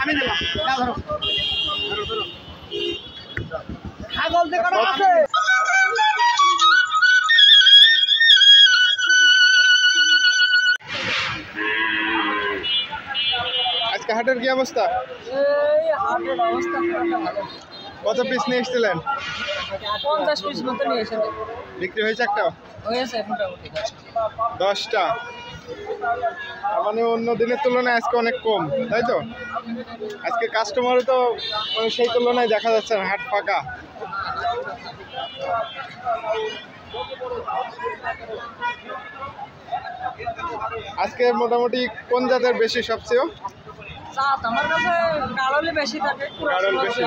আমি দিলাম ছাগল দেখানো আছে। আজকে হাটের কি অবস্থা? হাটের অবস্থা ভালো। কত পিস নিয়ে এসেছিলেন? 50 পিস মতো নিয়ে এসেছে। বিক্রি হয়েছে একটা? হয়েছে মোটামুটি 10টা। মানে অন্য দিনের তুলনায় আজকে অনেক কম, তাই তো? আজকে কাস্টমারও তো মানে সেই তুলনায় দেখা যাচ্ছে না, হাট ফাঁকা। আজকে মোটামুটি কোন জাতের বেশি সবচেয়ে? জাত আমার কাছে গাড়লে বেশি থাকে। গাড়ল বেশি।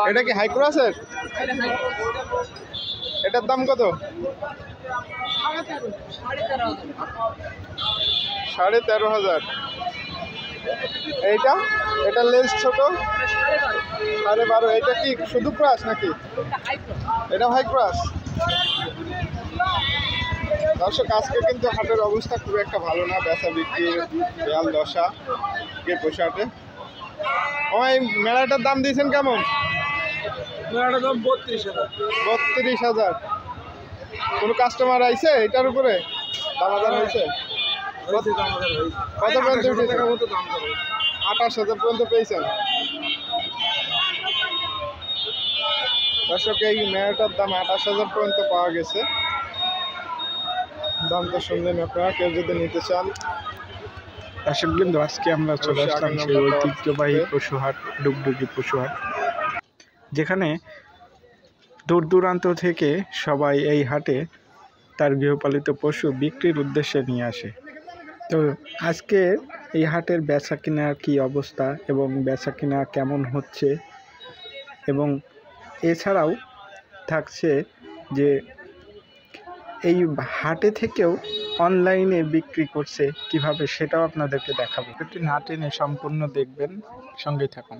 এটা কি হাই ক্রসের? এটার দাম কত? 13,500। এইটা এটা লেন্স ছোট 12.5। এটা কি শুধু ক্রস নাকি? এটা হাই ক্রস। দর্শক আজকে কিন্তু হাটের অবস্থা খুব একটা ভালো না, বেচা বিক্রি বেহাল দশা পোশাটে। ওই মেলাটার দাম দিয়েছেন কেমন? মেলাটার দাম 32,000। 32,000। কোনো কাস্টমার আইছে এটার উপরে? দামাদার হয়েছে? কত পর্যন্ত উঠেছে? 28,000 পর্যন্ত পেয়েছেন। দর্শক এই মেলাটার দাম 28,000 পর্যন্ত পাওয়া গেছে। দামটা শুনলেন আপনারা, কেউ যদি নিতে চান। দর্শক বিন্দু, আজকে আমরা চলে আসলাম সেই ঐতিহ্যবাহী পশুহাট, ডুগডুগি পশুহাট, যেখানে দূর দূরান্ত থেকে সবাই এই হাটে তার গৃহপালিত পশু বিক্রির উদ্দেশ্যে নিয়ে আসে। তো আজকে এই হাটের বেচা কিনার কী অবস্থা এবং বেচা কিনা কেমন হচ্ছে, এবং এছাড়াও থাকছে যে এই হাটে থেকেও অনলাইনে বিক্রি করছে কিভাবে, সেটাও আপনাদেরকে দেখাবো। একটু না টেনে সম্পূর্ণ দেখবেন, সঙ্গে থাকুন।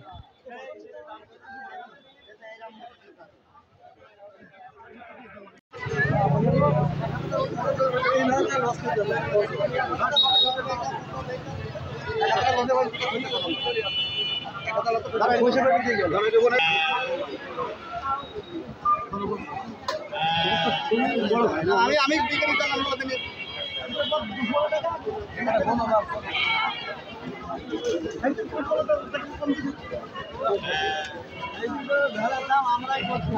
আমি বিক্রি করলাম ভেড়ার দাম আমরাই করছি।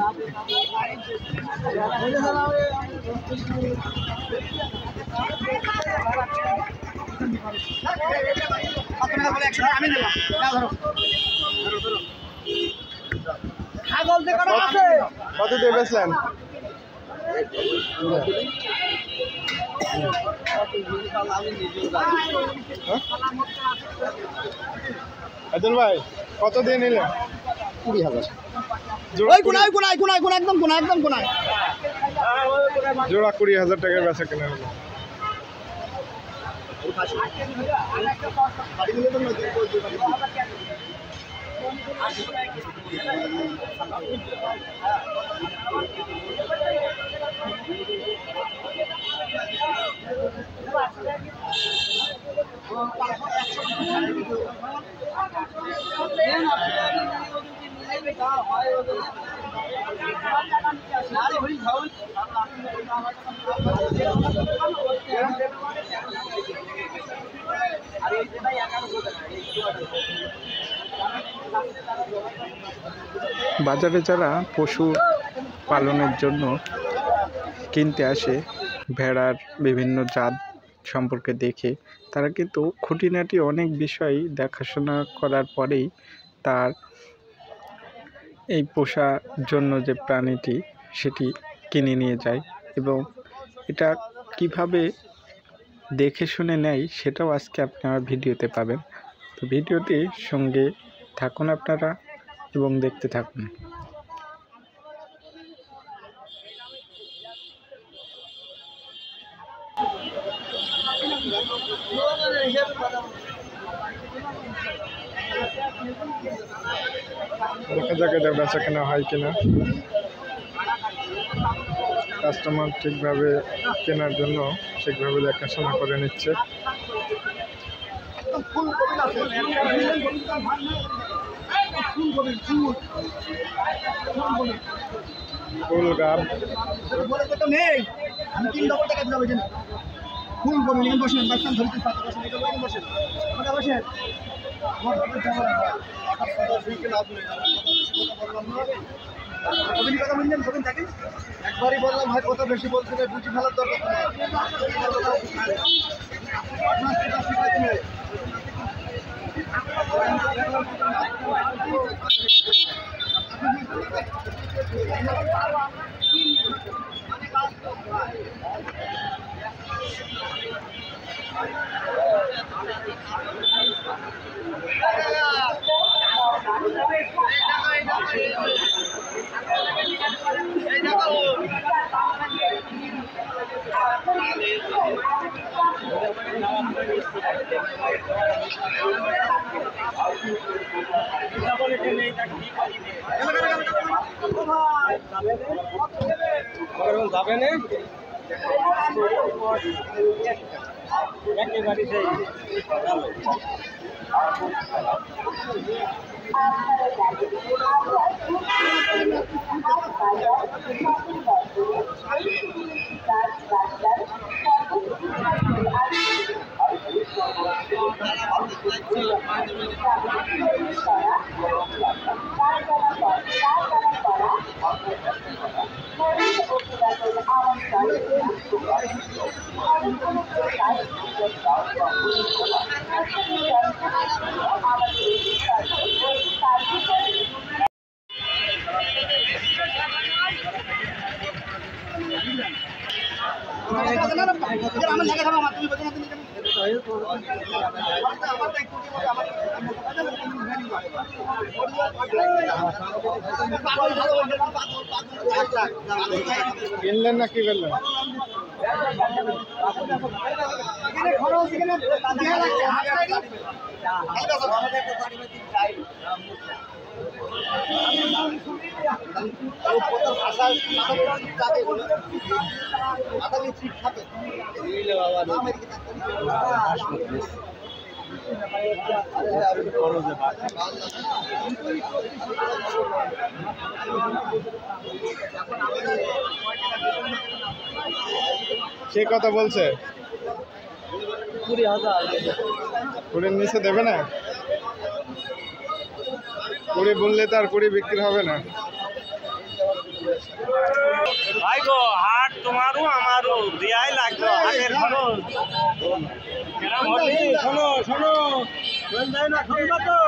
আমি দিলাম ছাগল দেখানো আছে। কত দিয়ে বেচলেন? আদুল ভাই কত দিয়ে নিলেন? 20,000। জোড়া একদম কোনায়। জোড়া 20,000 টাকার বেচা কেনা হলো। বাজারে যারা পশু পালনের জন্য কিনতে আসে, ভেড়ার বিভিন্ন জাত সম্পর্কে দেখে তারা কিন্তু খুঁটিনাটি অনেক বিষয় দেখাশোনা করার পরেই তার এই পোষার জন্য যে প্রাণীটি সেটি কিনে নিয়ে যায়, এবং এটা কিভাবে দেখে শুনে নেয় সেটাও আজকে আপনারা ভিডিওতে পাবেন। তো ভিডিওটি সঙ্গে থাকুন আপনারা এবং দেখতে থাকুন। দেখা যাক এটা বেচা কেনা হয় কিনা। কাস্টমার ঠিকভাবে কেনার জন্য ঠিকভাবে দেখাশোনা করে নিচ্ছে। ফুলকপি আছে ফুলগাম তো নেই আমি 3 টাকা দিলাম এখানে ফুলকপি নিয়ে বসেন বাচ্চা ধরতে পারতে বসেন এটা বসেন বসেন ওটা বসেন আমার কথা যাওয়ার কবি কথা বললেন কবি থাকেন একবারই বললাম ভাই কত বেশি বলছেন বুঝি ফেলার দরকার নেই। যাবে না একেবারে সেই আমার জায়গা খাবো আমার তুমি বলছো না তুমি কিনলেন না কি করলেন? সে কথা বলছে 20,000 কুড়ির নিচে দেবে না? কুড়ি বললে তো আর কুড়ি বিক্রি হবে না। ভাই গো হাট তোমারও আমারও দেয়াই লাগলো হাটের খরচ শোনো শোনো না শুনবা তো